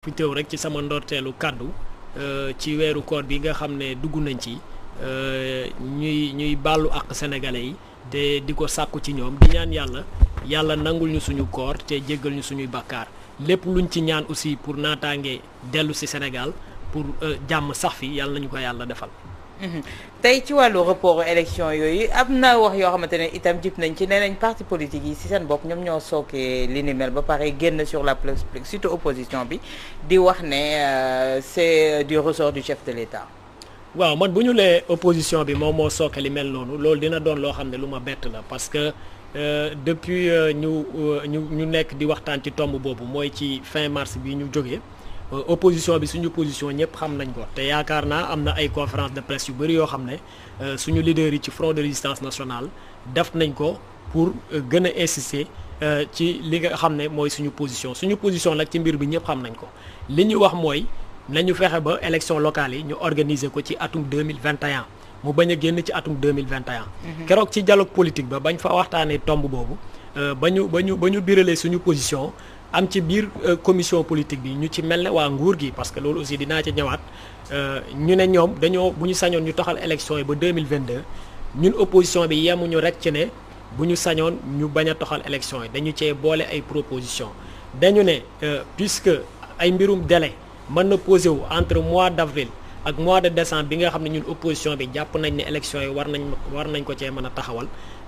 fi teew rek ci sama ndorteelu kàddu ci weeru koor bi nga xam ne dugg nañ ci ñuy baalu ak sénégalais yi te di ko sàkku ci ñoom di ñaan yàlla nangul ñu suñu koor te jéggal ñu suñuy bàkkaar lépp luñ ci ñaan aussi pour naataange dellu si Sénégal pour jàmm sax fi yàlla nañu ko yàlla defal. tey ci wàllu report élection yooyu am na wax yoo xamante ne itam jip nañ ci nee nañ parti politique yi ci seen bopp ñoom ñoo sookee li ni mel ba pare génn sur la place publique surtout opposition bi di wax ne c'est du ressort du chef de l'État. waaw man bu ñu lee opposition bi moom moo sooke li mel noonu loolu dina doon loo xam ne lu ma bett la parce que depuis ñu nekk di waxtaan ci tomb boobu mooy ci fin mars bi ñu jógee. opposition bi suñu position ñëpp xam nañ ko te yaakaar naa am na ay conférence de presse yu bëri yoo xam ne suñu leader yi ci front de résistance nationale def nañ ko pour gën a insister ci li nga xam ne mooy suñu position nag ci mbir bi ñëpp xam nañ ko li ñu wax mooy nañu fexe ba élection locale yi ñu organiser ko ci atum 2021 mu bañ a génn ci atum 2021 keroog ci dialogue politique ba bañ fa waxtaanee tomb boobu ba ñu biralee suñu position am ci biir commission politique bi ñu ci mel ne waa nguur gi parce que loolu aussi dinaa ci ñëwaat ñu ne ñoom dañoo bu ñu sañoon ñu toxal élection yi ba 2022 ñun opposition bi yemuñu rek ci ne bu ñu sañoon ñu bañ a toxal élection yi dañu cee boole ay proposition dañu ne puisque ay mbirum délai mën na posé wu entre mois d'avril ak mois de décembre bi nga xam ne ñun opposition bi jàpp nañ ne élection yi war nañ ko cee mën a taxawal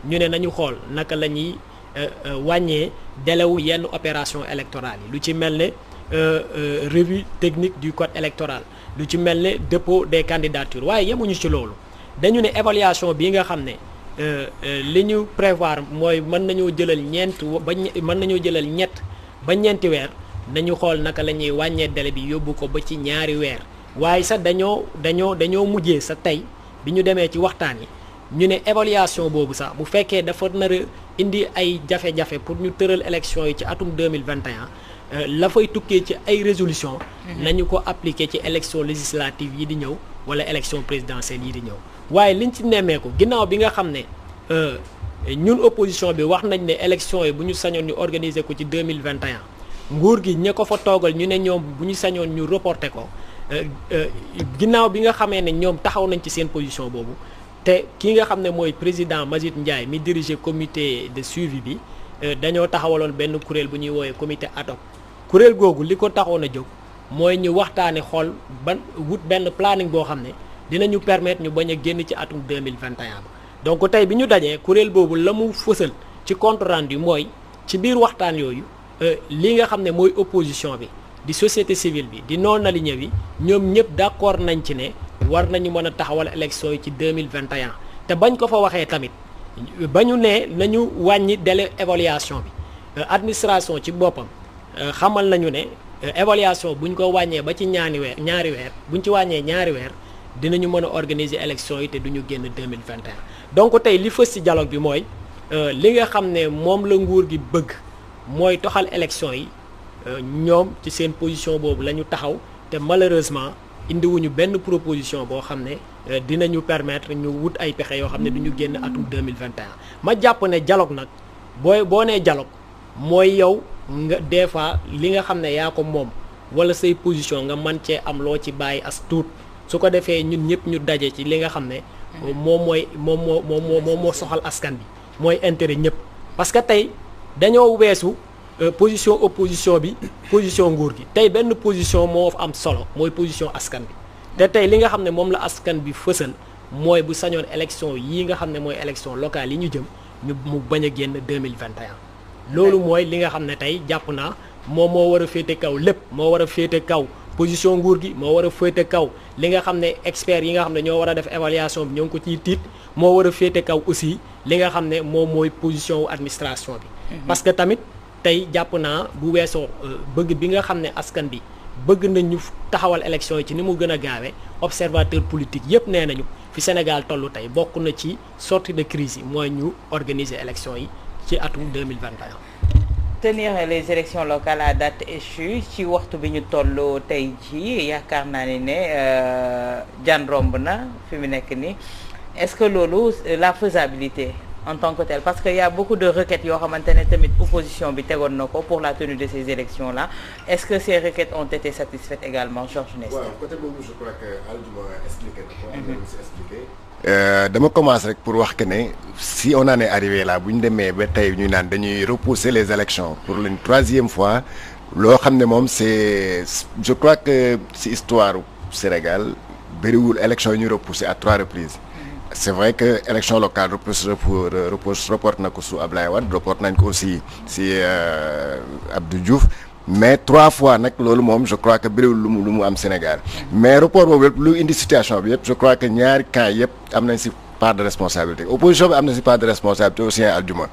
ñu ne nañu xool naka la ñuy wàññee délai wu yenn opération électorale yi lu ci mel ne revue technique du code électoral lu ci mel ne dépôt des candidatures waaye yemuñu ci loolu dañu ne évaluation bi nga xam ne li ñu prévoir mooy mën nañoo jëlal ñett ba ñeenti weer nañu xool naka la ñuy wàññee délai bi yóbbu ko ba ci ñaari weer waaye sax dañoo mujjee sa tey bi ñu demee ci waxtaan yi ñu ne évaluation boobu sax bu fekkee dafa nar a indi ay jafe-jafe pour ñu tëral élection yi ci atum 2021 la fay tukkee ci ay résolution nañu ko appliquer ci élection législative yi di ñëw wala élection présidentielle yi di ñëw waaye liñ ci nemmeeku ginnaaw bi nga xam ne ñun opposition bi wax nañ ne élection yi bu ñu sañoon ñu organiser ko ci 2021 nguur gi ña ko fa toogal ñu ne ñoom bu ñu sañoon ñu reporter ko ginnaaw bi nga xamee ne ñoom taxaw nañ ci seen position boobu te ki nga xam ne mooy président Majid Ndiaye mi diriger comité de suivi bi dañoo taxawaloon benn kuréel bu ñuy woowee comité ad hoc kuréel googu li ko taxoon a jóg mooy ñu waxtaane xool wut benn planning boo xam ne dinañu permettre ñu bañ a génn ci atum 2021 ba donc tey bi ñu dajee kuréel boobu la mu fësal ci compte rendu mooy ci biir waxtaan yooyu li nga xam ne mooy opposition bi di société civile bi di non aligné bi ñoom ñëpp d'accord nañ ci ne war nañu mën a taxawal élection yi ci 2021 te bañ ko fa waxee tamit ba ñu ne nañu wàññi délai évaluation bi administration ci boppam xamal nañu ne évaluation buñ ko wàññee ba ci ñaari weer buñ ci wàññee ñaari weer dinañu mën a organiser élection yi te duñu génn 2021 donc tey li fës ci dialogue bi mooy li nga xam ne moom la nguur gi bëgg mooy toxal élection yi ñoom ci seen position boobu la ñu taxaw te malheureusement indiwuñu benn proposition boo xam ne dinañu permettre ñu wut ay pexe yoo xam ne duñu génn atum 2021 ma jàpp ne dialogue nag boo nee dialogue mooy yow nga des fois li nga xam ne yaa ko moom wala say position nga mën cee am loo ci bàyyi as tuut su ko defee ñun ñëpp ñu daje ci li nga xam ne moom moo soxal askan bi mooy intérêt ñëpp parce que tey dañoo weesu position opposition bi position nguur gi tey benn position moo am solo mooy position askan bi te tey li nga xam ne moom la askan bi fësal mooy bu sañoon élection yii nga xam ne mooy élection locale yi ñu jëm mu bañ a génn 2021 loolu mooy li nga xam ne tey jàpp naa moom moo war a féete kaw lépp moo war a féete kaw position nguur gi moo war a féete kaw li nga xam ne experts yi nga xam ne ñoo war a def évaluation bi ñoo ngi ko ciy tiit moo war a féete kaw aussi li nga xam ne moom mooy position wu administration bi parce que tamit tey jàpp naa bu weesoo bëgg bi nga xam ne askan bi bëgg nañu taxawal élection yi ci ni mu gën a gaawee observateur politique yépp nee nañu fi Sénégal tollu tey bokk na ci sortie de crise yi mooy ñu organiser élection yi ci atum 2021. tenir les élections locales à date échue ci waxtu bi ñu toll tey jii yaakaar naa ne jan romb na fi mu nekk nii est-ce que loolu la faisabilité en tant que tel parce que y a beaucoup de requêtes yoo xamante ne tamit opposition bi tegoon na ko pour la tenue de ces élections là est-ce que ces requêtes ont été satisfaites également Georges Nesta? waaw côté boobu je crois que Aldiouma expliqué na ko. am na lu si expliqué. dama commence rek pour wax que ne si on en est arrivé là bu ñu demee ba tey ñu naan dañuy repousser les élections pour une 3e fois loo xam ne moom c'est je crois que si histoire Sénégal bëriwul élection yi ñu repousser à 3 reprises. C'est vrai que élection locale report na ko su Ablaye Wade report nañ ko aussi si Abdou Diouf mais 3 fois nag loolu moom je crois que bëriwul lu mu am Sénégal mais report boobu yëpp lu indi situation bi yëpp je crois que ñaari camp yëpp am nañ si part de responsabilité opposition bi am na si part de responsabilité aussi Aldiouma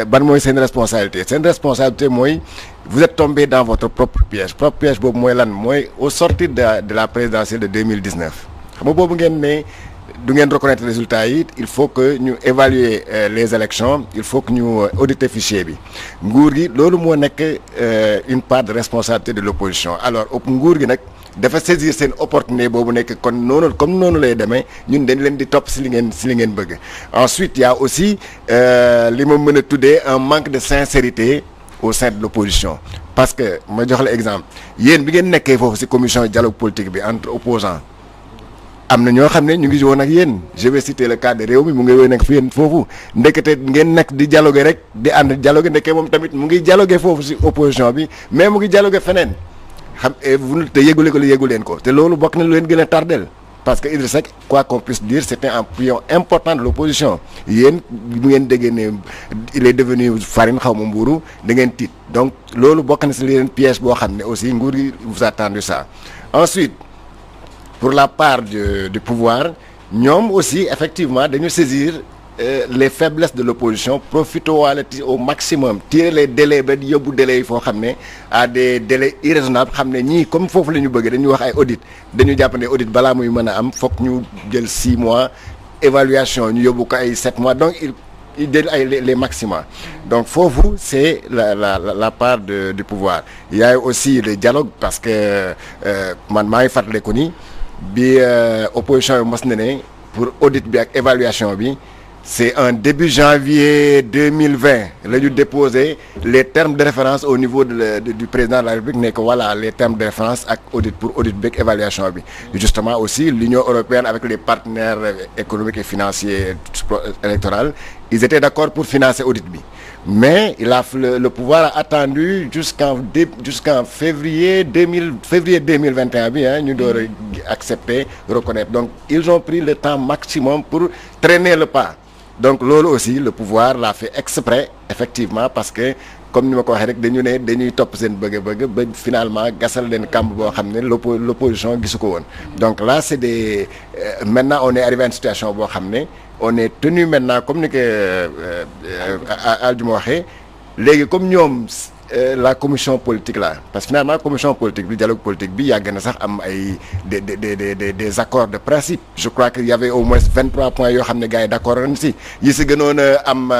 ban mooy seen responsabilité mooy vous êtes tombé dans votre propre piège boobu mooy lan mooy au sortir de la présidentielle de 2019 xam nga boobu ngeen ne du ngeen reconnaître résultats yi il faut que ñu évaluer les élections il faut que ñu auditer fichier bi nguur gi loolu moo nekk une part de responsabilité de l'opposition alors nguur gi nag dafa saisir seen opportunité boobu nekk kon noonu comme noonu lay demee ñun dañ leen di topp si li ngeen bëgg ensuite il y a aussi li ma mën a tuddee un manque de sincérité au sein de l'opposition parce que ma jox la exemple yéen bi ngeen nekkee foofu si commission dialogue politique bi entre opposants am na ñoo xam ne ñu ngi woon ak yéen je vais citer le cas de Rewmi mu ngi woon ak yéen foofu ndekete ngeen nekk di dialoguer rek di ànd dialoguer ndeke moom tamit mu ngi dialoguer foofu si opposition bi mais mu ngi dialoguer feneen xam te yëgule ko yëgu leen ko te loolu bokk na lu leen gën a tardel parce que Idrissa Seck quoi qu'on puisse dire c'était un pion important de l'opposition yéen bu ngeen déggee ne il est devenu farine xaw ma mbuuru da ngeen tiit donc loolu bokk na si leen piège boo xam ne aussi nguur gi vous a tendu ça ensuite pour la part du pouvoir ñoom aussi effectivement dañu saisir les faiblesses de l'opposition profiter waale au maximum tirer les délais ba yóbbu délais yi foo xam ne à des délais irraisonnables xam ne ñii comme foofu la ñu bëgg dañuy wax ay audit dañu jàpp ne audit balaa muy mën a am foog ñu jël 6 mois évaluation ñu yóbbu ko ay 7 mois donc il jël ay les maxima donc foofu c'est la part du pouvoir il y a aussi le dialogue parce que man maa ngi fàttaliku ni bi opposition bi mos na ne pour audit bi ak évaluation bi c'est en début janvier 2020 la ñu déposé les termes de référence au niveau du président de la République ne que voilà les termes de référence ak audit pour audit bi ak évaluation bi justement aussi l'Union européenne avec les partenaires économiques et financiers électoraux ils étaient d'accord pour financer audit bi mais le pouvoir a attendu jusqu'en février 2021 bi ñu door a accepter reconnaître donc ils ont pris le temps maximum pour traîner le pas donc loolu aussi le pouvoir l'a fait exprès effectivement parce que comme ni ma ko waxee rek dañuy topp seen bëgg-bëgg ba finalement gasal leen kamb boo xam ne l'opposition gisu ko woon donc là c'est des maintenant on est arrivé à une situation boo xam ne on est tenu maintenant comme ni ko Aldiouma waxee léegi comme ñoom la commission politique là parce que finalement commission politique bi dialogue politique bi yàgg na sax am ay des accords de principe je crois qu'il y avait au moins 23 points yoo xam ne gars yi d'accord nañ si yi si gënoon a am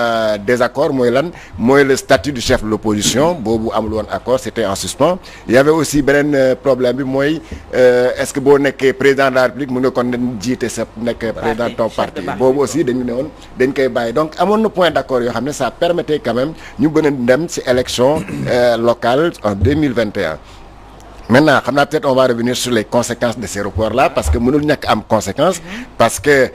désaccord mooy lan mooy le statut du chef de l'opposition boobu amul woon accord c'était en suspens il y avait aussi beneen problème bi mooy est-ce que boo nekkee président de la République mu nga kon nen jiite sa nekk président de ton parti boobu aussi dañu ne woon dañ koy bàyyi donc amoon na point d'accord yoo xam ne ça permettait quand même ñu mën a dem ci élection locale en 2021 maintenant xam naa peut-être on va revenir sur les conséquences de ces reports-là parce que mënul ñàkk am conséquence parce que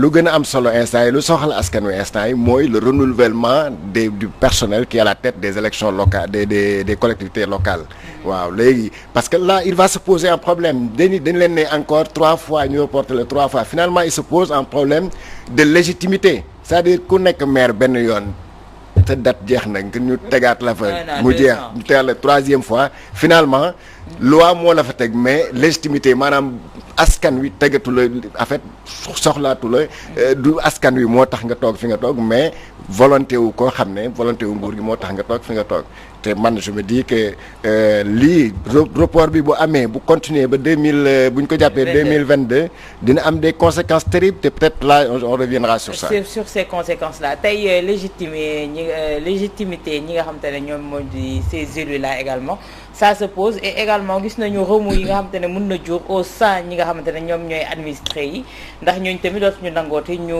lu gën a am solo instant yi lu soxla askan wi instant yi mooy le renouvellement du personnel qui est à la tête des élections locales des collectivités locales waaw léegi parce que là il va se poser un problème dañu leen ne encore 3 fois ñu reporter le 3 fois finalement il se pose un problème de légitimité c'est-à-dire ku nekk maire benn yoon te date jeex na nga ñu tegaat la fa mu jeex ñu tegaat la 3e fois finalement loi moo la fa teg mais légitimité maanaam askan wi tegatu la en fait soxlaatu la du askan wi moo tax nga toog fi nga toog mais volonté wu koo xam ne volonté wu nguur gi moo tax nga toog fi nga toog te man je me dis que lii report bi bu amee bu continuer ba bu ñu ko jàppee 2022 dina am des conséquences terribles te peut-être là on reviendra sur ça. sur ces conséquences là tey légitimité ñi nga xam te ne ñoom moo di ces élus là également ça se pose et également gis nañu remous yi nga xamante ne mën na jur au sein ñi nga xamante ne ñoom ñooy administré yi ndax ñooñu tamit dootuñu nangooti ñu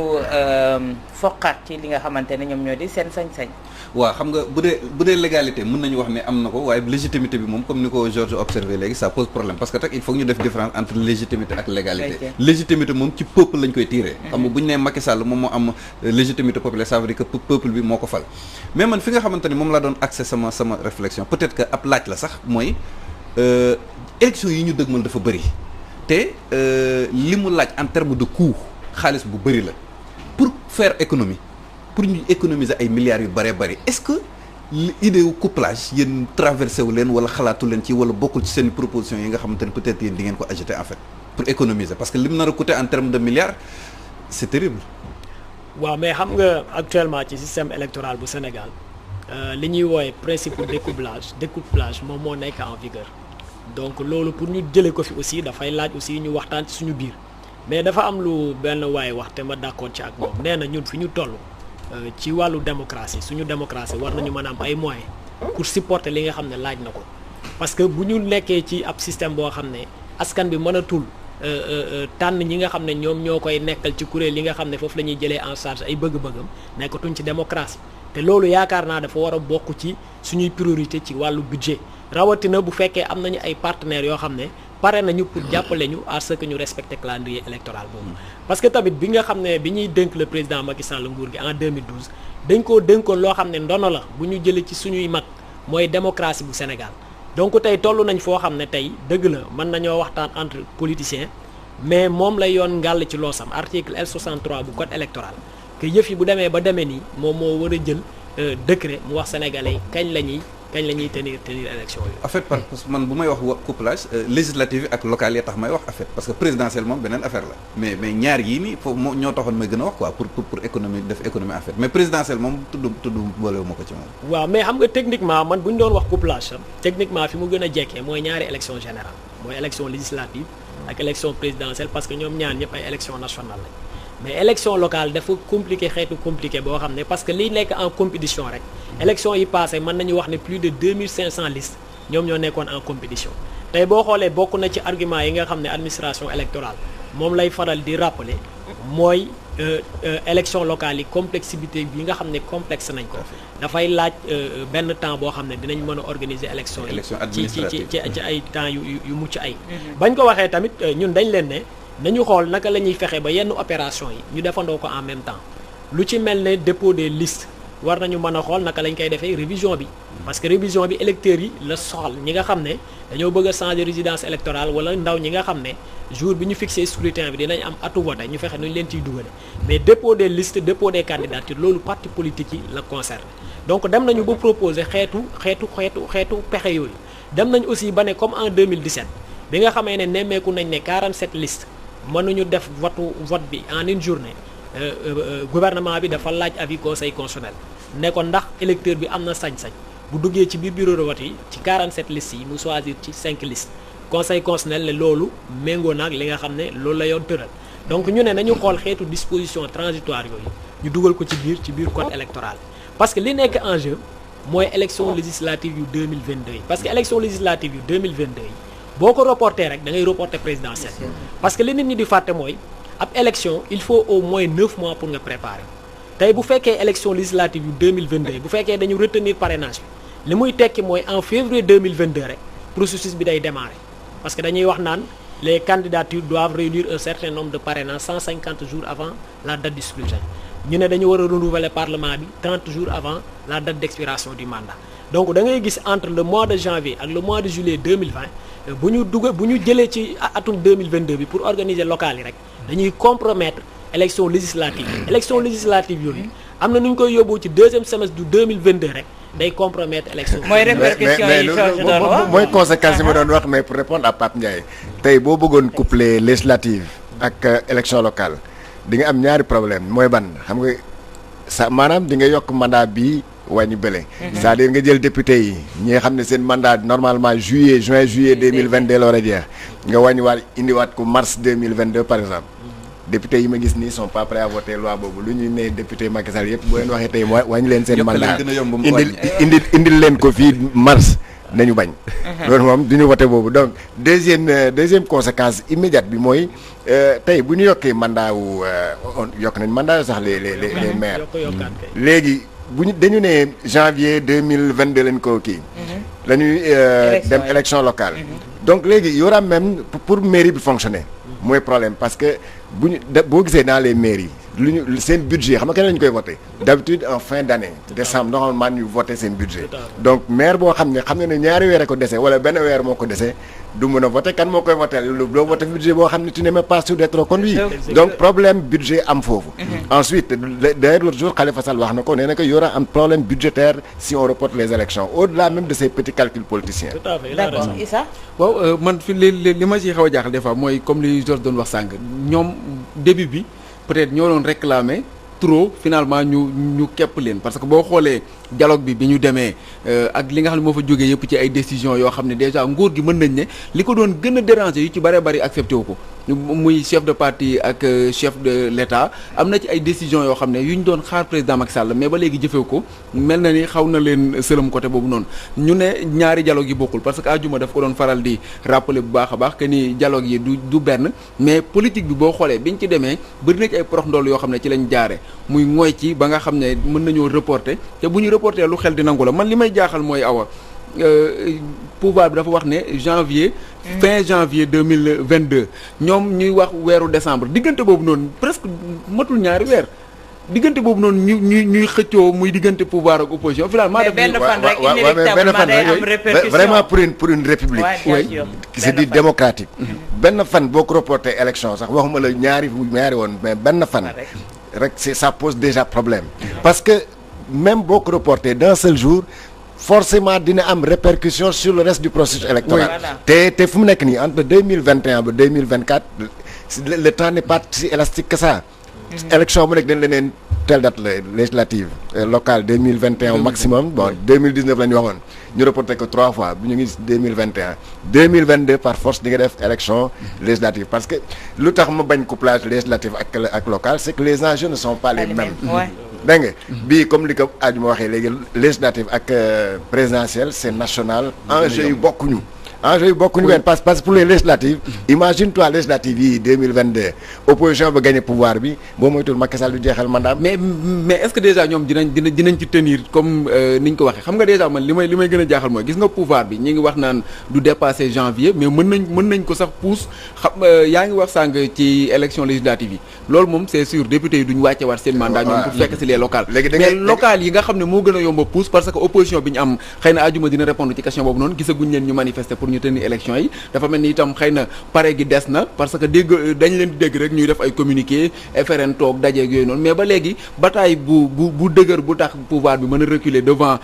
foqaat ci li nga xamante ne ñoom ñoo di seen sañ-sañ. waaw xam nga bu dee légalité mën nañu wax ne am na ko waaye légitimité bi moom comme ni ko Georges observé léegi ça pose problème parce que teg il faut ñu def différence entre légitimité ak légalité. légitimité moom ci peuple lañ koy tiré. xam nga bu ñu nee Macky Sall moom moo am légitimité populaire ça veut dire que peuple bi moo ko fal mais man fi nga xamante ni moom laa doon accès sama réflexion peut-être que ab laaj la sax mooy élection yi ñu dëgmal dafa bëri te li mu laaj en terme de coût xaalis bu bëri la pour faire économie pour ñu économiser ay milliards yu bëree bëri est-ce que idée wu couplage yéen traversé wu leen wala xalaatu leen ci wala bokkul ci seen proposition yi nga xamante ne peut-être yéen di ngeen ko ajouter en fait pour économiser parce que li mu nar a coûter en terme de milliards c'est terrible. waaw mais xam nga actuellement ci système électoral bu Sénégal li ñuy woowe principe découplage moom moo nekk en vigueur donc loolu pour ñu jëlee ko fi aussi dafay laaj aussi ñu waxtaan ci suñu biir mais dafa am lu benn waaye wax te ma d'accord ci ak moom nee na ñun fi ñu toll ci wàllu démocratie suñu démocratie war nañu mën a am ay moyens pour supporter li nga xam ne laaj na ko parce que bu ñu nekkee ci ab système boo xam ne askan bi mënatul tànn ñi nga xam ne ñoom ñoo koy nekkal ci kuréel yi nga xam ne foofu la ñuy jëlee en charge ay bëgg-bëggam nekkatuñ ci démocratie te loolu yaakaar naa dafa war a bokk ci suñuy priorité ci wàllu budget rawatina bu fekkee am nañu ay partenaires yoo xam ne pare nañu pour jàppale ñu à ce que ñu respecter calendrier électoral boobu parce que tamit bi nga xam ne bi ñuy dénk le président Macky Sall nguur gi en 2012 dañ koo dénkoon loo xam ne ndono la bu ñu jëlee ci suñuy mag mooy démocratie bu Sénégal donc tey toll nañ foo xam ne tey dëgg la mën nañoo waxtaan entre politiciens mais moom lay yoon ngàll ci loosam article L63 bu code électoral que yëf yi bu demee ba demee nii moom moo war a jël décret mu wax sénégalais yi kañ la ñuy tenir élection yi. en fait parce que man bu may wax couplage législative ak local yi tax may wax en fait parce que présidentielle moom beneen affaire la mais ñaar yii nii foofu moo ñoo taxoon may gën a wax quoi pour économie def économie en fait mais présidentielle moom tudd boolewu ma ko ci moom. waaw mais xam nga techniquement man bu ñu doon wax couplage techniquement fi mu gën a jekkee mooy ñaari élection générale mooy élection législative ak élection présidentielle parce que ñoom ñaar ñëpp ay élection nationale lañ mais élection locale dafa xeetu compliqué boo xam ne parce que liy nekk en compétition rek élection yi passé mën nañu wax ne plus de 2500 listes ñoom ñoo nekkoon en compétition tey boo xoolee bokk na ci argument yi nga xam ne administration électorale moom lay faral di rappeler mooy élection locale yi complexité bi nga xam ne complexe nañ ko dafay laaj benn temps boo xam ne dinañ mën a organiser élection yi ci ay temps yu mucc ay bañ ko waxee tamit ñun dañ leen ne nañu xool naka la ñuy fexe ba yenn opération yi ñu defandoo ko en même temps lu ci mel ne dépôt des listes war nañu mën a xool naka lañ koy defee révision bi parce que révision bi électeurs yi la soxal ñi nga xam ne dañoo bëgg a changer résidence électorale wala ndaw ñi nga xam ne jour bi ñu fixé scrutin bi dinañ am atu vote ñu fexe nuñ leen ciy dugale mais dépôt des listes dépôt des candidatures loolu parti politique yi la concerne donc dem nañu ba proposer xeetu pexe yooyu dem nañ aussi ba ne comme en 2017 bi nga xamee ne nemmeeku nañ ne 47 listes mënuñu def vote bi en une journée gouvernement bi dafa laaj avis conseil constitutionnel ne ko ndax électeur bi am na sañ-sañ bu duggee ci biir bureau de vote yi ci 47 listes yi mu choisir ci 5 listes conseil constitutionnel ne loolu méngoo naag li nga xam ne loolu la yoon tëral donc ñu ne nañu xool xeetu disposition transitoire yooyu ñu dugal ko ci biir code électoral parce que li nekk en jeu mooy élection législative yu 2022 yi parce que élection législative yu 2022 yi boo ko reporté rek da ngay reporté présidentielle parce que li nit ñi di fàtte mooy ab élection il faut au moins 9 mois pour nga préparer tey bu fekkee élection législative yu 2022 bu fekkee dañu retenir parrainage bi li muy tekki mooy en février 2022 rek processus bi day démarrer parce que dañuy wax naan les candidatures doivent réunir un certain nombre de parrainages 150 jours avant la date du scrutin ñu ne dañu war a renouveler parlement bi 30 jours avant la date d'expiration du mandat donc da ngay gis entre le mois de janvier ak le mois de juillet 2020 bu ñu jëlee ci atum 2022 bi pour organiser local yi rek dañuy compromettre élection législative yooyu am na nu ñu koy yóbbu ci deuxième semestre du 2022 rek day compromettre élection. mooy répercussions yi doon wax mooy conséquences yi ma doon wax mais pour répondre à Pape Ndiaye tey boo bëggoon coupler législative ak élection locale di nga am ñaari problème mooy ban xam nga sa maanaam di nga yokk mandat bi wàññi bële. c'est-à-dire nga jël député yi ñi nga xam ne seen mandat normalement juin juillet 2022 la war a jeex nga wàññiwaat indiwaat ko mars 2022 par exemple. député yi ma gis nii sont pas prêts à voter loi boobu lu ñuy ne député Macky Sall yëpp boo leen waxee tey wàññi leen seen mandat indil leen ko fii mars nañu bañ. loolu moom du ñu voté boobu donc deuxième conséquence immédiate bi mooy tey bu ñu yokkee mandat wu yokk nañ mandat sax les maires. léegi bu ñu dañu ne janvier 2022 lañ ko kii. la ñuy dem élection locale. donc léegi y aura même pour mairie bi fonctionner. mooy problème parce que bu ñu boo gisee dans les mairies lu ñu seen budget xam nga kenn lañu koy voté d'habitude en fin d'année décembre normalement ñu voté seen budget donc maire boo xam ne ñaari weer a ko dese wala benn weer moo ko dese du mën a voté kan moo koy voté doo voté budget boo xam ne tu n'es même pas sûr d'être conduit donc problème budget am foofu ensuite d'ailleurs l'autre jour Khalifa Sall wax na ko nee na que y aura un problème budgétaire si on reporte les élections au-delà même de ces petits calculs politiciens. Tout à fait, d'accord Issa. waaw man fi li ma ci xaw a jaaxal des fois mooy comme li Georges doon wax sànq ñoom début bi peut-être ñoo doon réclamer trop finalement ñu képp leen parce que boo xoolee dialogue bi ñu demee ak li nga xam ne moo fa jógee yëpp ci ay décisions yoo xam ne déjà nguur gi mën nañ ne li ko doon gën a déranger yu ci bëree bëri accepté wu ko muy chef de parti ak chef de l'État am na ci ay décisions yoo xam ne yu ñu doon xaar président Macky Sall mais ba léegi jëfew ko mel na ni xaw na leen sëlëm côté boobu noonu ñu ne ñaari dialogue yi bokkul parce que àjjuma daf ko doon faral di rappeler bu baax a baax que ni dialogue yi du benn mais politique bi boo xoolee biñ ci demee bëri na ci ay prox ndool yoo xam ne ci lañ jaare muy ngooy ci ba nga xam ne mën nañoo reporter te bu ñu reporter lu xel di nangu la man li may jaaxal mooy awa pouvoir bi dafa wax ne janvier fin janvier 2022 ñoom ñuy wax weeru décembre diggante boobu noonu presque matul ñaari weer diggante boobu noonu ñuy xëccoo muy diggante pouvoir ak opposition finalement def benn fan rek inéluctablement day am répercussion vraiment pour une république qui se dit démocratique benn fan boo ko reporté élection sax waxuma la ñaari woon mais benn fan rek ça pose déjà problème parce que même boo ko reporté d'un seul jour forcément dina am répercussion sur le reste du processus électoral te fu mu nekk nii entre 2021 ba 2024 le temps n'est pas si élastique que ça élection bu nekk dañ leneen telle date la législative locale 2021 au maximum bon 2019 la ñu waxoon ñu reporté ko 3 fois bu ñu ngi 2021 2022 par force di nga def élection législative parce que lu tax ma bañ couplage législatif ak local c'est que les enjeux ne sont pas les mêmes dégg nga bii comme li ko Adjuma waxee léegi législative ak présidentielle c'est national enjeux yu bokkuñu parce que pour les législatives imagine toi législative yi 2022 opposition ba gagné pouvoir bi boo moytul Macky Sall du jeexal mandat mais est-ce que déjà ñoom dinañ ci tenir comme ni ñu ko waxee xam nga déjà man li may gën a jaaxal mooy gis nga pouvoir bi ñi ngi wax naan du dépasser janvier mais mën nañ ko sax pousse xam yaa ngi wax sànq ci élection législative yi loolu moom c'est sûr député yi duñ wàcce waat seen mandat ñoom pour fekk si les locales mais locales yi nga xam ne moo gën a yomb a pousse parce que opposition bi ñu am xëy na Adjuma dina répondre ci question boobu noonu gisaguñ leen ñu manifester ñu tenir élection yi dafa mel ni itam xëy na pare gi des na parce que dañ leen di dégg rek ñuy def ay communiqué FRN toog dajeeg yooyu noonu mais ba léegi bataille bu dëgër bu tax pouvoir bi mën a reculer devant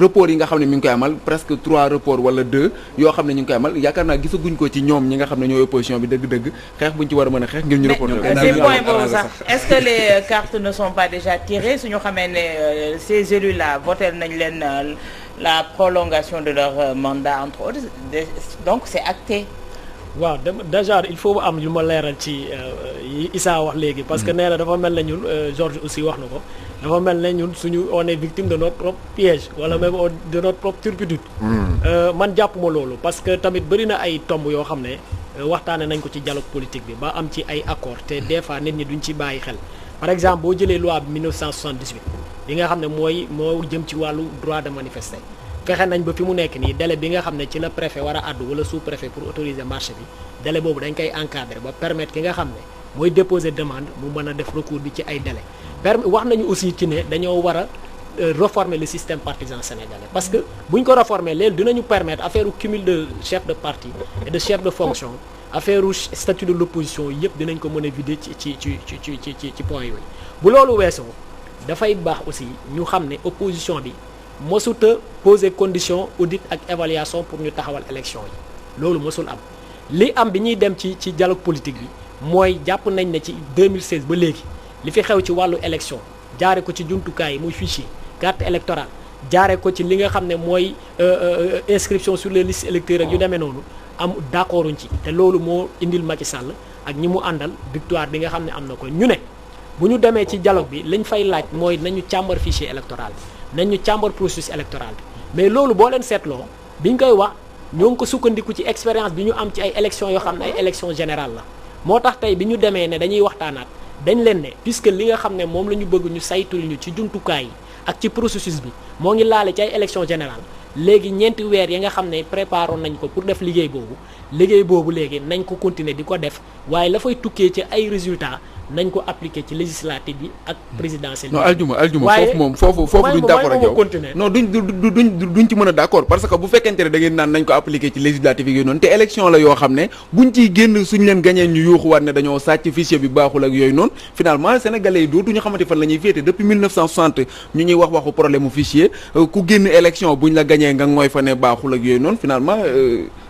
report yi nga xam ne mi ngi koy amal presque 3 reports wala 2 yoo xam ne ñu ngi koy amal yaakaar naa gisaguñ ko ci ñoom ñi nga xam ne ñooy opposition bi dëgg-dëgg xeex buñ ci war a mën a xeex ngir ñu reporter ci point boobu sax est-ce que les cartes ne sont pas déjà tirées suñu xamee ne ces élus là voté nañ leen la prolongation de leur mandat entre autres donc c'est acté. waaw déjà il faut am lu ma leeral ci Issa wax léegi parce que nee na dafa mel ne ñun Georges aussi wax na ko dafa mel ne ñun suñu on est victime de notre propre piège wala même de notre propre turpitude man jàppuma loolu parce que tamit bëri na ay tomb yoo xam ne waxtaane nañ ko ci dialogue politique bi ba am ci ay accord te des fois nit ñi duñ ci bàyyi xel par exemple boo jëlee loi bi 1978 li nga xam ne moo jëm ci wàllu droit de manifester fexe nañ ba fi mu nekk nii délai bi nga xam ne ci la préfet war a àddu wala sous-préfet pour autoriser marché bi délai boobu dañ koy encadrer ba permettre ki nga xam ne mooy déposer demande mu mën a def recours bi ci ay délai wax nañu aussi ci ne dañoo war a réformer le système partisan sénégalais parce que bu ñu ko réformer léegi dinañu permettre affaire cumul de chef de parti et de chef de fonction affaire statut de l'opposition yëpp dinañ ko mën a vider ci point yooyu bu loolu weesoo dafay baax aussi ñu xam ne opposition bi mosuta poser condition audit ak évaluation pour ñu taxawal élection yi loolu mosul am li am bi ñuy dem ci dialogue politique bi mooy jàpp nañ ne ci 2016 ba léegi li fi xew ci wàllu élection jaare ko ci jumtukaay yi muy fichier carte électorale jaare ko ci li nga xam ne mooy inscription sur les listes électorales yu demee noonu am d'accorduñ ci te loolu moo indil Macky Sall ak ñi mu àndal victoire bi nga xam ne am na ko ñu ne bu ñu demee ci dialogue bi lañ fay laaj mooy nañu càmbar fichier électoral bi nañu càmbar processus électoral bi mais loolu boo leen seetloo biñ koy wax ñoo ngi ko sukkandiku ci expérience bi ñu am ci ay élections yoo xam ne ay élections générales la moo tax tey bi ñu demee ne dañuy waxtaanaat dañ leen ne puisque li nga xam ne moom la ñu bëgg ñu saytul ñu ci jumtukaay yi ak ci processus bi moo ngi laale ci ay élections générales léegi ñeenti weer yi nga xam ne préparoon nañ ko pour def liggéey boobu léegi nañ ko continuer di ko def waaye la fay tukkee ci ay résultats nañ ko appliquer ci législative bi ak présidentielle bi. non aljuma foofu duñ d'accord ak yow non duñ ci mën a d'accord parce que bu fekkente ne da ngeen naan nañ ko appliquer ci législative yi yooyu noonu te élection la yoo xam ne buñ ciy génn suñ leen gañee ñu yuuxuwaat ne dañoo sàcc fichier bi baaxul ak yooyu noonu finalement sénégalais yi dootuñu xamante fan la ñuy féete depuis 1960 ñu ñuy wax waxu problème mu fichier ku génn élection buñ la gañee nga ngooy fa ne baaxul ak yooyu noonu finalement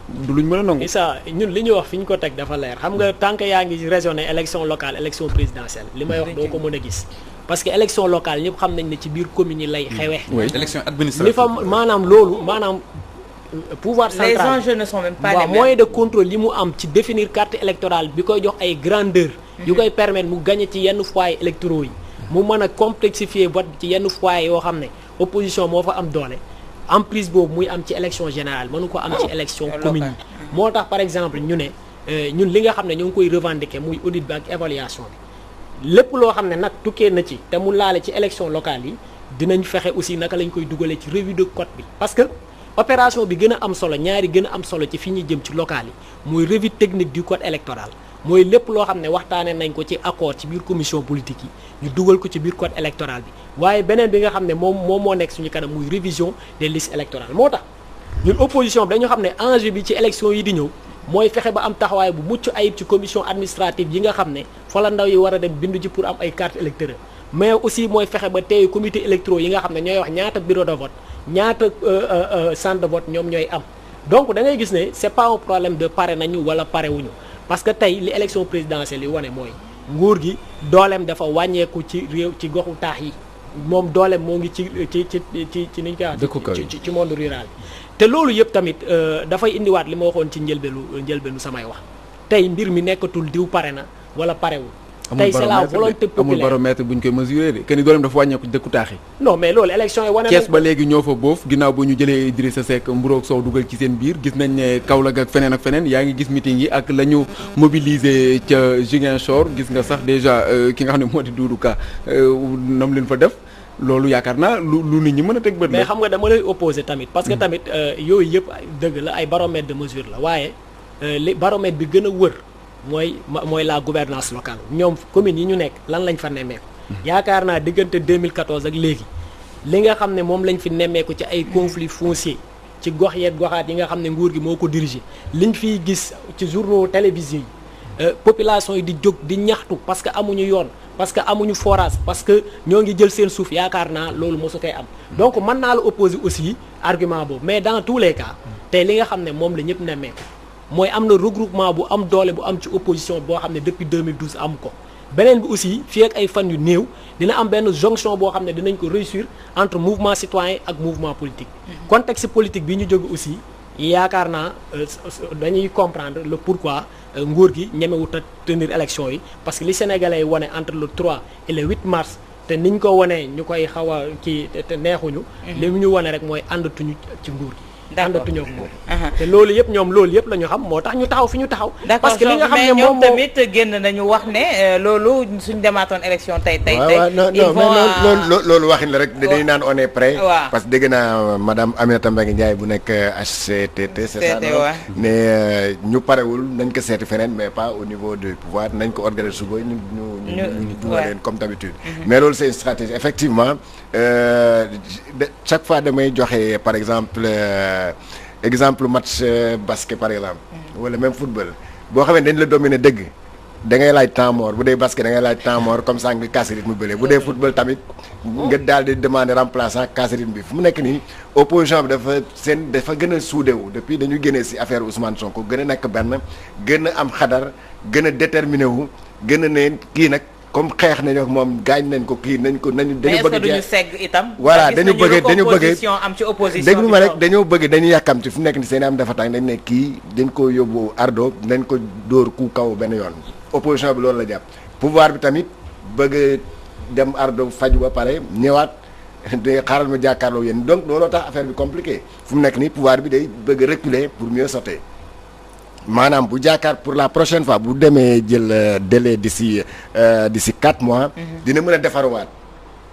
du luñ mën a nangu. Issa ñun li ñu wax fi ñu ko teg dafa leer xam nga tant que yaa ngi raisonné élection locale élection présidentielle li may wax doo ko mën a gis parce que élection locale ñëpp xam nañ ne ci biir commune yi lay xewee. élection administrative li fa maanaam loolu maanaam pouvoir central les enjeux ne sont même pas les mêmes. moyen de contrôle li mu am ci définir carte électorale bi koy jox ay grandeur yu koy permettre mu gagner ci yenn foyers électoraux yi mu mën a complexifier vote ci yenn foyers yoo xam ne opposition moo fa am doole emprise boobu muy am ci élection générale mënu ko am ci élection commune yi moo tax par exemple ñu ne ñun li nga xam ne ñu ngi koy revendiquer muy audit bi ak évaluation bi lépp loo xam ne nag tukkee na ci te mu laale ci élection locale yi dinañ fexe aussi naka lañ koy dugalee ci revue de code bi parce que opération bi gën a am solo ñaari gën a am solo ci fi ñuy jëm ci local yi muy revue technique du code électoral mooy lépp loo xam ne waxtaanee nañ ko ci accord ci biir commission politique yi ñu dugal ko ci biir code électoral bi waaye beneen bi nga xam ne moom moo nekk suñu kanam muy révision des listes électorales moo tax ñun opposition bi dañu xam ne enjeu bi ci élection yi di ñëw mooy fexe ba am taxawaay bu mucc ayib ci commission administrative yi nga xam ne fa la ndaw yi war a dem bindu ji pour am ay carte électorale mais aussi mooy fexe ba tey comité électoraux yi nga xam ne ñooy wax ñaata bureau de vote ñaata centre de vote ñoom ñooy am donc da ngay gis ne c'est pas un problème de pare nañu wala pare wuñu parce que tey li élection présidentielle yi wane mooy nguur gi dooleem dafa wàññeeku ci réew ci goxu taax yi moom dooleem moo ngi ci niñ koy wax ci monde rural te loolu yëpp tamit dafay indiwaat li ma waxoon ci njëlbeenu samay wax tey mbir mi nekkatul diw pare na wala parewul tey c'est la volonté populaire amul baromètre buñ koy mesurer de kenn dooleem dafa wàññeeku ci dëkku taax yi non mais loolu élection yi wane Thiès ba léegi ñoo fa boof ginnaaw ba ñu jëlee Idrissa Seck mburoog soow dugal ci seen biir gis nañ ne Kaolack ak feneen yaa ngi gis meeting yi ak la ñu mobiliser ca Ziguinchor gis nga sax déjà ki nga xam ne moo di Doudou Ka nam leen fa def loolu yaakaar naa lu nit ñi mën a teg bët la mais xam nga dama lay opposer tamit parce que tamit yooyu yëpp dëgg la ay baromètre de mesure la waaye li baromètre bi gën a wër mooy la gouvernance locale ñoom communes yi ñu nekk lan lañ fa nemmeeku yaakaar naa diggante 2014 ak léegi li nga xam ne moom lañ fi nemmeeku ci ay conflits fonciers ci gox yeeg goxaat yi nga xam ne nguur gi moo ko dirigé liñ fiy gis ci journaux télévisés yi population yi di jóg di ñaxtu parce que amuñu yoon parce que amuñu forage parce que ñoo ngi jël seen suuf yaakaar naa loolu mosu koy am donc mën naa la opposer aussi argument boobu mais dans tous les cas tey li nga xam ne moom la ñëpp nemmeeku mooy am na regroupement bu am doole bu am ci opposition boo xam ne depuis 2012 am ko beneen bi aussi fii ak ay fan yu néew dina am benn jonction boo xam ne dinañ ko réussir entre mouvement citoyen ak mouvement politique contexte politique bi ñu jóge aussi yaakaar naa dañuy comprendre le pourquoi nguur gi ñemewut a tenir élection yi parce que li sénégalais yi wane entre le 3 et le 8 mars te niñ ko wanee ñu koy xaw a kii te neexuñu li mu ñu wane rek mooy àndatuñu ci nguur gi àndatuñu ak moom te loolu yëpp ñoom loolu yëpp la ñu xam moo tax ñu taxaw fi ñu taxaw parce que li nga xam ne moom tamit génn nañu wax ne loolu suñ demaatoon élection tey non mais loolu waxin la rek dañuy naan on est prêt parce que dégg naa madame Aminata Mbengue Ndiaye bu nekk HCCT c'est ça ne ñu parewul nañ ko seeti feneen mais pas au niveau du pouvoir nañ ko organiser suba ñu dugal leen comme d'habitude mais loolu c'est une stratégie effectivement chaque fois damay joxe par exemple match basket par exemple wala même football boo xamee dañ la dominer dëgg da ngay laaj temps mort bu dee basket da ngay laaj temps mort comme ça nga casser rythme bële bu dee football tamit nga daal di demander remplaçant casser rythme bi fu mu nekk nii opposition bi dafa gën a suudewu depuis dañu génnee ci affaire Ousmane Sonko gën a nekk benn gën a am xadar gën a déterminé wu gën a ne kii nag comme xeex nañu ak moom gaañ nañ ko kii nañ ko dañu bëgg duñu segg itam voilà dañu bëgg am ci opposition déglu ma rek dañu yàkkamti fu nekk ni seen am dafa tàng dañ ne kii dañ ko yóbbu ardo dañ ko dóor ku kaw benn yoon opposition bi loolu la jàpp pouvoir bi tamit bëgg dem ardo faju ba pare ñëwaat de xaaral ma jàkkaarloo yéen donc looloo tax affaire bi compliqué fu mu nekk nii pouvoir bi day bëgg a reculer pour mieux sauter maanaam bu jàkkaar pour la prochaine fois bu demee jël délai d'ici 4 mois. dina mën a defaruwaat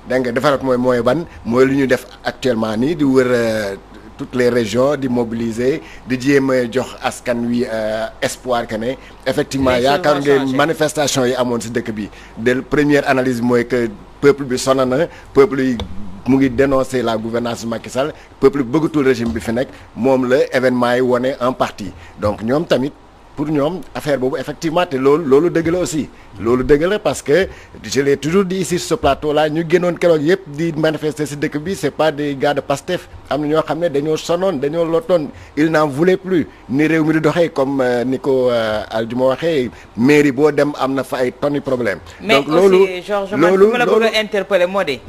dégg nga defaruwaat mooy ban mooy lu ñu def actuellement nii di wër toutes les régions di mobiliser di jéem a jox askan wi espoir que ne effectivement yaakaar ngeen manifestation yi amoon ci dëkk bi de première analyse mooy que peuple bi sonn na peuple yi mu ngi dénoncer la gouvernance Macky Sall peuple bi bëggatul régime bi fi nekk moom la événement yi wone en partie donc ñoom tamit pour ñoom affaire boobu effectivement te loolu dëgg la aussi loolu dëgg la parce que je l'ai toujours dit ici sur ce plateau là ñu génnoon keroog yëpp di manifester ci dëkk bi c'est pas des gars de Pastef am na ñoo xam ne dañoo sonoon dañoo lotoon il n'en voulait plus ni réew mi di doxee comme ni ko Aljuma waxee mairie boo dem am na fa ay tonnes problème donc loolu mais aussi Georges man fi ma la bëgg a interpeller moo di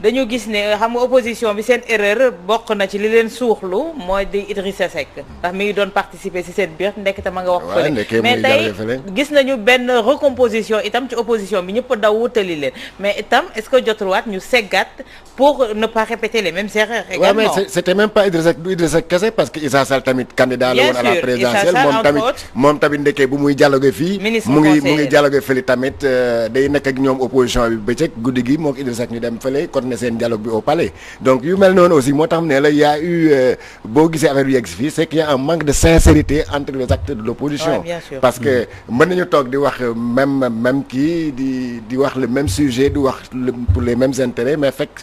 dañu gis ne xam nga opposition bi seen erreur bokk na ci li leen suuxlu mooy di Idrissa Seck ndax mi ngi doon participer ci seen biir ndekete ma nga wax mais tey gis nañu benn recomposition itam ci opposition bi ñëpp daw wutali leen mais itam est-ce que jotuwaat ñu seggat pour ne pas répéter les mêmes erreurs également. Ouais, mais c'était même pas Idrissa Seck kese parce que Issa Sall tamit candidat la woon à la présidentielle moom tamit ndekkee bu muy dialogue fii mu ngi dialogue fële tamit day nekk ak ñoom opposition bi bëccëg guddi gi moo ko Idrissa Seck ñu dem fële continuer seen dialogue bi au palais donc yu mel noonu aussi moo tax ne la y a eu boo gisee affaire bi yegg si fii c'est qu'il y a un manque de sincérité entre les acteurs de l'opposition parce que mën nañu toog di wax même kii di wax le même sujet di wax pour les mêmes intérêts mais fekk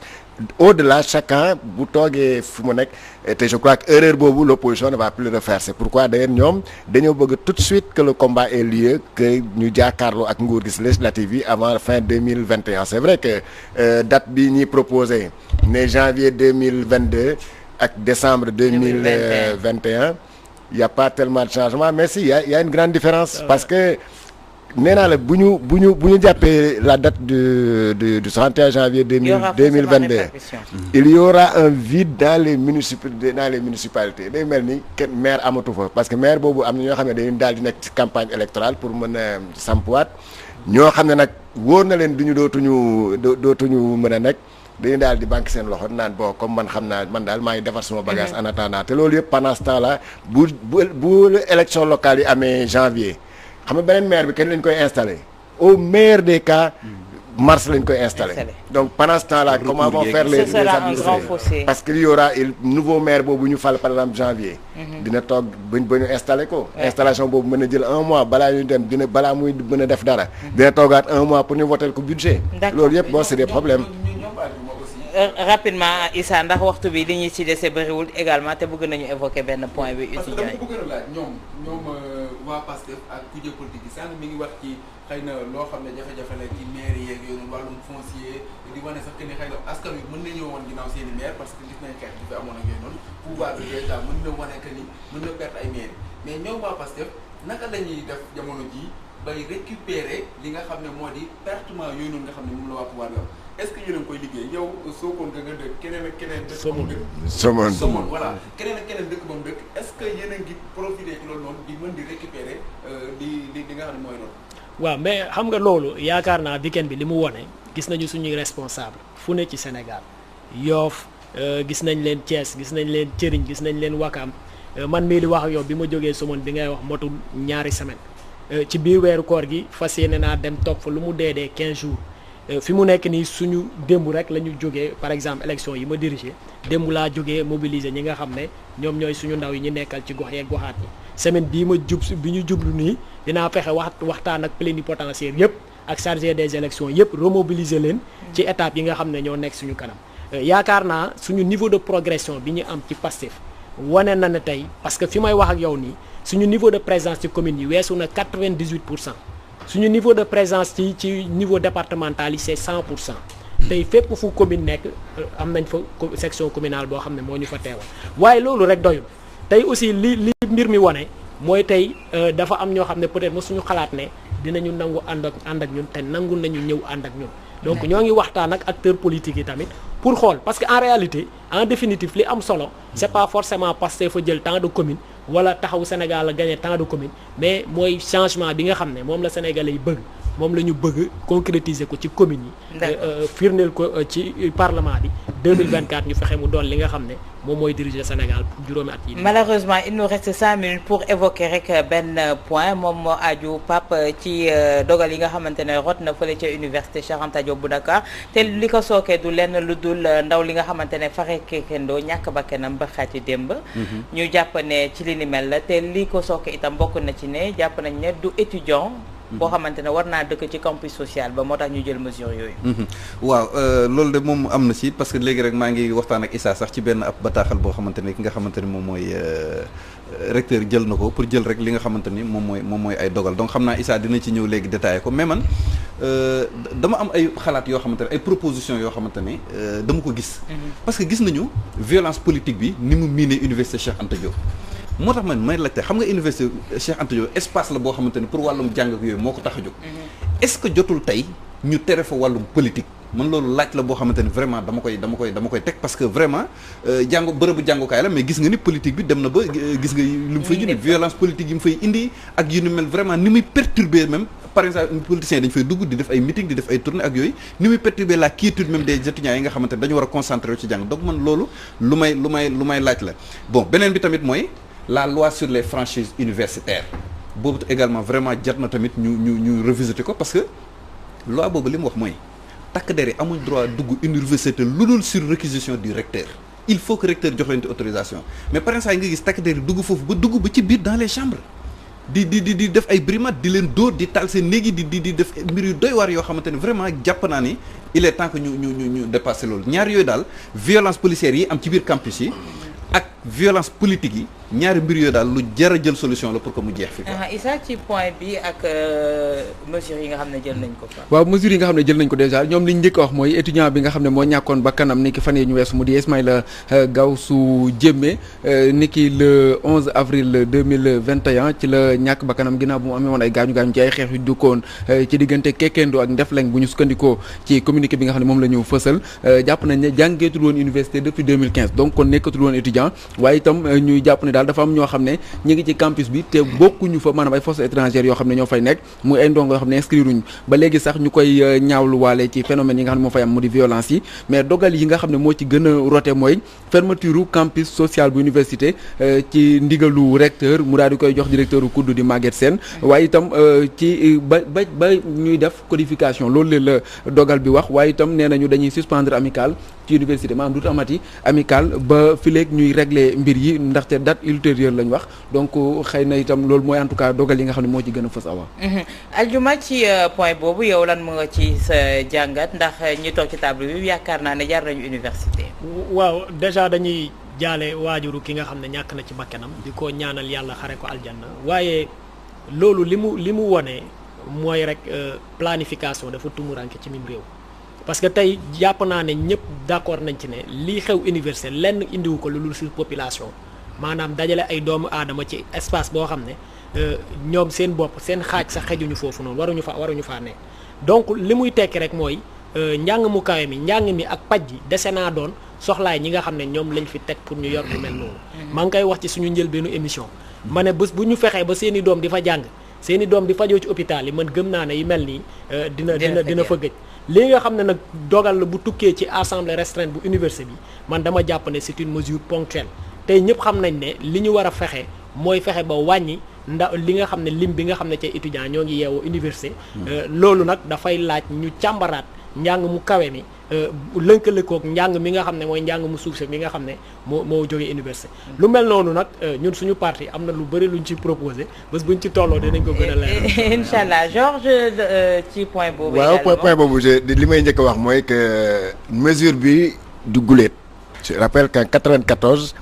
au-delà chacun bu toogee fu mu nekk te je crois que erreur boobu l'opposition ne va plus le faire c'est pourquoi d'ailleurs ñoom dañoo bëgg tout de suite que le combat ait lieu que ñu jàkkaarloo ak nguur gi législative yi avant fin 2021 c'est vrai que date bi ñuy proposé ne janvier 2022 ak décembre 2021 il y a pas tellement de changement mais si il y a une grande différence parce que nee naa la bu ñu jàppee la date du 31 janvier 2022 il y aura un vide dans les municipalités day mel ni kenn maire amatu fa parce que maire boobu am na ñoo xam ne dañu daal di nekk ci campagne électorale pour mën a sampuwaat ñoo xam ne nag wóor na leen dootuñu mën a nekk dañu daal di banque seen loxo naan bon comme man xam naa man daal maa ngi defar sama bagage en attendant te loolu yëpp pendant ce temps là bu élection locale yi amee janvier xam nga beneen maire bi kenn lañ koy installé au meilleur des cas mars lañ koy installé donc pendant ce temps là comment vont faire les administrés parce que il y aura nouveau maire boobu ñu fal par exemple janvier dina toog ba ñu installé ko installation boobu mën a jël 1 mois balaa ñu dem balaa muy mën a def dara dina toogaat 1 mois pour ñu voter ko budget loolu yëpp bon c'est des problèmes rapidement Issa ndax waxtu bi li ñuy ci dese bëriwul également te bëgg nañu évoquer benn point bi étudiant yi. parce que dama bëgg a laaj ñoom waa Pastef ak kuje politique yi sànq mi ngi wax ci xëy na loo xam ne jafe-jafe la ci maire yeeg yooyu wàllum foncier di wane sax que ni xëy na askan wi mën nañoo woon ginnaaw seen i maire parce que gis nañ xeex bi fi amoon ak yooyu noonu pouvoir bi déjà mën na wane que ni mën na perdre ay maire mais ñoom waa Pastef naka la ñuy def jamono ji bay récupérer li nga xam ne moo di pertement yooyu noonu nga xam ne moom la waa pouvoir bi est-ce que yéen a ngi koy liggéey yow Sokone nga dëkk keneen ak keneen dëkk ba mu dëkk Somone voilà keneen ak keneen dëkk ba mu dëkk est-ce que yéen a ngi profiter ci loolu noonu di mën di récupérer li nga xam ne mooy loolu waaw mais xam nga loolu yaakaar naa weekend bi li mu wone gis nañu suñuy responsable fu ne ci Sénégal Yoff gis nañ leen Thiès gis nañ leen Thiering gis nañ leen Wakam man mii di wax ak yow bi ma jógee Somone bi ngay wax motul ñaari semaine ci biir weeru koor gi fas yéene naa dem toog fa lu mu dee 15 jours fi mu nekk nii suñu démb rek la ñu jógee par exemple élection yi ma dirigé démb laa jógee mobiliser ñi nga xam ne ñoom ñooy suñu ndaw yi ñu nekkal ci gox yeeg goxaat yi semaine bii bi ñu jublu nii dinaa fexe waxtaan ak plénipotentiaire yëpp ak chargé des élections yëpp remobiliser leen ci étape yi nga xam ne ñoo nekk suñu kanam yaakaar naa suñu niveau de progression bi ñu am ci Pastef wane na ne tey parce que fi may wax ak yow nii suñu niveau de présence ci commune yi weesu na 98%. suñu niveau de présence ci niveau départemental yi c'est 100% tey fépp fu commune nekk am nañ fa section communale boo xam ne moo ñu fa teewal waaye loolu rek doyul tey aussi li mbir mi wane mooy tey dafa am ñoo xam ne peut-être mosuñu xalaat ne dinañu nangu ànd ak ñun te nangu nañu ñëw ànd ak ñun donc ñoo ngi waxtaan ak acteurs politiques yi tamit pour xool parce que en réalité en définitive li am solo c'est pas forcément Pastef fa jël tant de communes wala taxawu Sénégal a gagné tant de communes mais mooy changement bi nga xam ne moom la Sénégalais yi bëgg moom la ñu bëgg concrétiser ko ci communes yi. firndeel ko ci parlement bi 2024 ñu fexe mu doon li nga xam ne moom mooy diriger Sénégal pour juróomi at yi. malheureusement il nous reste 5 minutes pour évoquer rek benn point moom moo aju Pape ci dogal yi nga xamante ne rot na fële ca université Cheikh Anta Diop bu Dakar te li ko sookee du lenn lu dul ndaw li nga xamante ne Faxe Kekendo ñàkk bakkanam ba xaati démb. ñu jàpp ne ci li ni mel la te li ko sookee itam bokk na ci ne jàpp nañ ne du étudiant. boo xamante ne war naa dëkk ci campus social ba moo tax ñu jël mesure yooyu. waaw loolu de moom am na ci parce que léegi rek maa ngi waxtaan ak Issa sax ci benn ab bataaxal boo xamante ne ki nga xamante ne moom mooy recteur jël na ko pour jël rek li nga xamante ni moom mooy ay dogal donc xam naa Issa dina ci ñëw léegi détaillé ko mais man dama am ay xalaat yoo xamante ne ay propositions yoo xamante ne dama ko gis. parce que gis nañu violence politique bi ni mu miinee université Cheikh Anta Diop. moo tax man may laajte xam nga université Cheikh Anta Diop espace la boo xamante ne pour wàllum jàng ak yooyu moo ko tax a jóg. est-ce que jotul tey ñu tere fa wàllum politique man loolu laaj la boo xamante ne vraiment dama koy teg parce que vraiment bërëbu jàngukaay la mais gis nga ni politique bi dem na ba gis nga li mu fay indi violence politique yi mu fay indi ak yu ni mel vraiment ni muy perturber même par exemple politiciens yi dañu fay dugg di def ay meeting di def ay tournée ak yooyu ni muy perturber la quiétude même des étudiants yi nga xamante ne dañu war a concentrer ci jàng donc man loolu lu may laaj la bon beneen bi tamit mooy la loi sur les franchises universitaires boobu également vraiment jar na tamit ñu revisiter ko parce que loi boobu li mu wax mooy takk der yi amuñ droit dugg université lu dul sur réquisition du recteur il faut que recteur jox leen autorisation mais par exemple nga gis takk der yi dugg foofu ba dugg ba ci biir dans les chambres di def ay brimades di leen dóor di taal seen néegi di def mbir yu doy waar yoo xamante ne vraiment jàpp naa ni il est temps que ñu dépasser loolu ñaar yooyu daal violence policière yi am ci biir campus yi ak violence politique yi ñaari mbir yooyu daal lu jar a jël solution la pour que mu jeex fi. Issa ci point bi ak mesures yi nga xam ne jël nañ ko fa. waaw mesures yi nga xam ne jël nañ ko déjà ñoom li ñu njëkk a wax mooy étudiant bi nga xam ne moo ñàkkoon ba kanam ni ki fan yii ñu weesu mu di Ismaïla Gawsu Diémé ni ki le 11 avril 2021 ci la ñàkk ba kanam ginnaaw bu mu amee woon ay gaañu ci ay xeex yu dukkoon ci diggante Kekendo ak Ndefleng bu ñu sukkandikoo ci communiqué bi nga xam ne moom la ñu fësal jàpp nañ ne jàngeetul woon université depuis 2015 donc kon nekkatul woon étudiant waaye itam ñuy jàpp ne daal dafa am ñoo xam ne ñi ngi ci campus bi te bokkuñu fa maanaam ay forces étrangères yoo xam ne ñoo fay nekk muy ay ndongo yoo xam ne inscriruñ ba léegi sax ñu koy ñaawluwaale ci phénomène yi nga xam ne moo fay am mu di violence yi mais dogal yi nga xam ne moo ci gën a rote mooy fermeture campus social bu université ci ndigalu recteur mu daal di koy jox directeur u kudd di Maguette Sène waaye itam ci ba ñuy def codification loolu la dogal bi wax waaye itam nee nañu dañuy suspendre amical ci université maanaam dut amati amical ba fileeg ñuy régler mbir yi ndaxte date ultérieure lañ wax donc xëy na itam loolu mooy en tout cas dogal yi nga xam ne moo ci gën a fës awa Aljuma ci point boobu yow lan mu nga ci sa jàngat ndax ñi toog ci table bi yaakaar naa ne jaar nañu université. waaw déjà dañuy jaale waajuru ki nga xam ne ñàkk na ci bakkanam di ko ñaanal yàlla xare ko aljanna waaye loolu li mu wone mooy rek planification dafa tumuranke ci mim réew parce que tey jàpp naa ne ñëpp d'accord nañ ci ne lii xew université lenn indiwu ko lu dul sur population maanaam dajale ay doomu aadama ci espace boo xam ne ñoom seen bopp seen xaaj sax xejuñu foofu noonu waruñu faa ne donc li muy tekki rek mooy njàng mu kawe mi njàng mi ak paj gi dese naa doon soxlaay ñi nga xam ne ñoom lañ fi teg pour ñu yor lu mel noonu maa ngi koy wax ci suñu njëlbeenu émission ma ne bés bu ñu fexee ba seen i doom di fa jàng seen i doom di fajoo ci hôpital yi man gëm naa ne yu mel nii dina fa gëj li nga xam ne nag dogal la bu tukkee ci assemblée restreinte bu université bi man dama jàpp ne c'est une mesure ponctuelle tey ñëpp xam nañ ne li ñu war a fexe mooy fexe ba wàññi li nga xam ne lim bi nga xam ne ci étudiants ñoo ngi yeewoo université loolu nag dafay laaj ñu càmbaraat njàng mu kawe mi lënkale koog njàng mi nga xam ne mooy njàng mu suuf mi nga xam ne moo jógee université lu mel noonu nag ñun suñu parti am na lu bëri luñ ci proposé bés buñ ci tolloo dinañ ko gën a leer incha allah Georges ci point boobu waaw point boobu li may njëkk a wax mooy que mesure bi du guléet je rappelle qu'en 94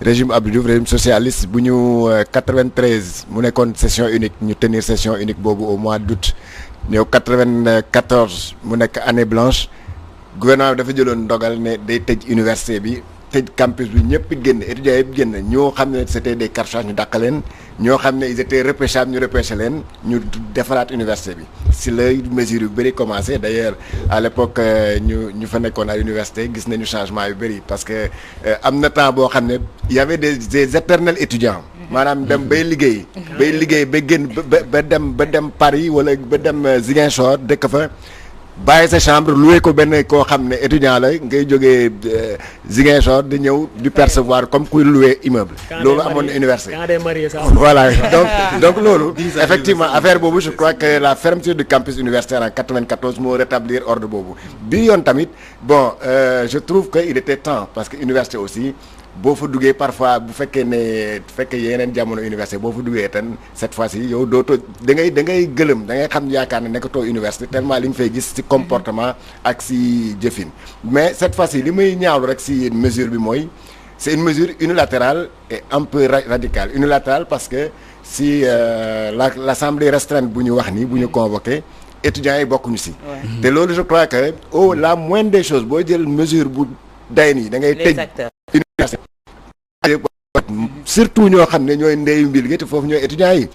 régime Abdou Diouf régime socialiste bu ñu 93 mu nekkoon session unique ñu tenir session unique boobu au mois d'août ñëw 94 mu nekk année blanche gouvernement bi dafa jëloon ndogal ne day tëj université bi tëj campus bi ñëpp génn étudiants yëpp génn ñoo xam ne c'était des cartouches ñu dàq leen ñoo xam ne ils étaient repêchables ñu repêché leen ñu defaraat université bi si la mesure yu bëri commencé d'ailleurs à l'époque ñu fa nekkoon à l'université gis nañu changement yu bëri parce que am na temps boo xam ne y avait des éternels étudiants maanaam dem bay liggéey ba génn ba dem Paris wala ba dem Ziguinchor dëkk fa bàyyi sa chambre loué ko benn koo xam ne étudiant la ngay jógee Ziguinchor di ñëw di percevoir comme kuy loué immeuble. loolu amoon na université. voilà donc loolu. effectivement affaire boobu je crois que la fermeture du campus universitaire en 94 moo rétablir ordre boobu. bi yoon tamit bon je trouve que il était temps parce que université aussi. boo fa duggee parfois bu fekkee yeneen jamono université boo fa duggee tan cette fois-ci yow dootoo da ngay gëlëm da ngay xam yaakaar ne nekkatoo université tellement li nga fay gis ci comportement ak ci jëfin mais cette fois-ci li may ñaawlu rek ci mesure bi mooy c'est une mesure unilatérale et un peu radicale unilatérale parce que si l'assemblée restreinte bu ñu wax ni bu ñu convoqué étudiants yi bokkuñu ci te loolu je crois que la moindre des choses boo jël mesure bu day nii da ngay tëj surtout ñoo xam ne ñooy ndeyu mbil gi te foofu ñooy étudiants yi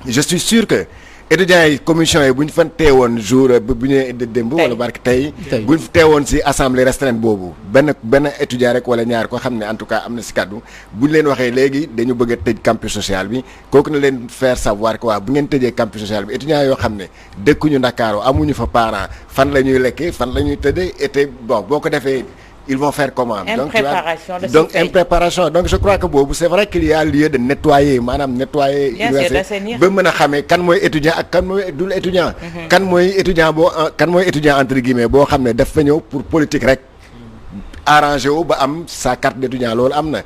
je suis sûr que étudiants yi commission yi bu ñu fa teewoon jour bu ñu démb wala barke tey bu ñu teewoon ci assemblée restreinte boobu benn étudiant rek wala ñaar ko xam ne en tout cas am na ci kàddu bu ñu leen waxee léegi dañu bëgg a tëj campus social bi kooku na leen faire savoir que waaw bu ngeen tëjee campus social bi étudiants yoo xam ne dëkkuñu Ndakaaru amuñu fa parents fan la ñuy lekkee fan la ñuy tëddee et bon boo ko defee ils vont faire comment impréparation donc je crois que boobu c'est vrai qu'il y a lieu de nettoyer maanaam nettoyer université ba mën a xamee kan mooy étudiant ak kan mooy dul étudiant kan mooy étudiant entre guillemets boo xam ne daf fa ñëw pour politique rek arrangé wu ba am sa carte d'étudiant loolu am na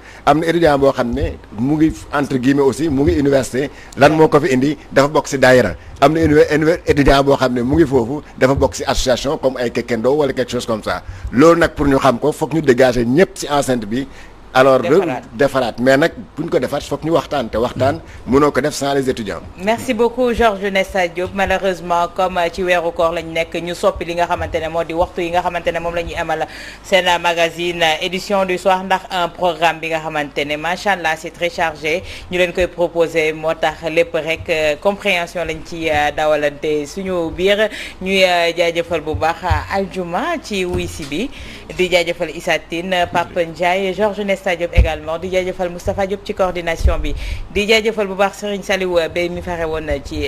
étudiant boo xam ne mu ngi entre guillemets aussi mu ngi université lan moo ko fi indi dafa bokk ci daayira am na étudiant boo xam ne mu ngi foofu dafa bokk ci association comme ay Kekendo wala quelque chose comme ça loolu nag pour ñu xam ko foog ñu dégager ñëpp ci enceinte bi alors defaraat mais nag bu ñu ko defaat foog ñu waxtaan te waxtaan mënoo ko def sans les étudiants. merci beaucoup Georges Nesta Diop malheureusement comme ci weeru koor lañ nekk ñu soppi li nga xamante ne moo di waxtu yi nga xamante ne moom la ñuy amal seen magazine édition du soir ndax un programme bi nga xamante ne macha allah c'est très chargé ñu leen koy proposer moo tax lépp rek compréhension lañ ci dawalante suñu biir ñuy jaajëfal bu baax Aljuma ci wuy si bi di jaajëfal Issa Tine Pape Ndiaye Georges Nesta Diop également di jaajëfal Moustapha Diop ci coordination bi di jaajëfal bu baax Serigne Saliou Bey mi fare woon ci